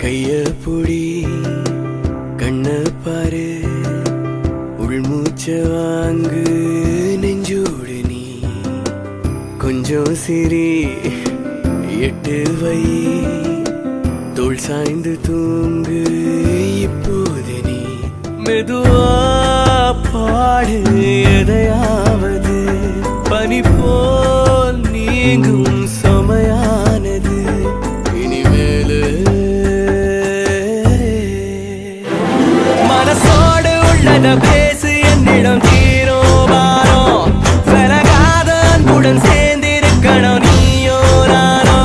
கைய புடி கண்ண பாரு உள்மூச்ச வாங்கு நெஞ்சோடு நீ கொஞ்சம் சிரி எட்டு வை தோள் சாய்ந்து தூங்கு இப்போது நீ மெதுவா பாடு எதையாவது பனி போல் நீங்கும் சமையானது இனிமேலு மனசோடு உள்ளத பேசு என்னிடம் தீரோ வாரோ விலகாத அன்புடன் சேர்ந்திருக்கணும் நீயோ நானோ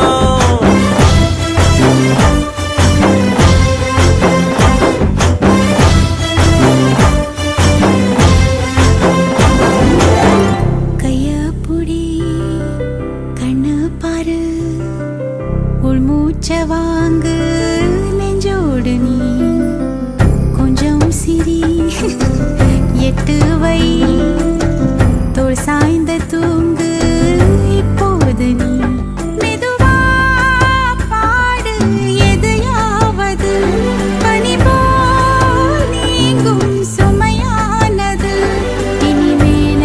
உள்மூச்ச வாங்கு நெஞ்சோடு நீ கொஞ்சம் சிரி எட்டு வை தோள் சாய்ந்த தூங்கு இப்போது நீ மெதுவா பாடு எதையாவது பனி போல் நீங்கும் சுமையானது இனிமேல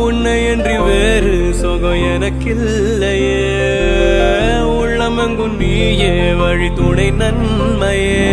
உன்னை என்று வேறு சுகம் எனக்கில்லையே உள்ளமெங்கும் நீயே வழி துணை நன்மையே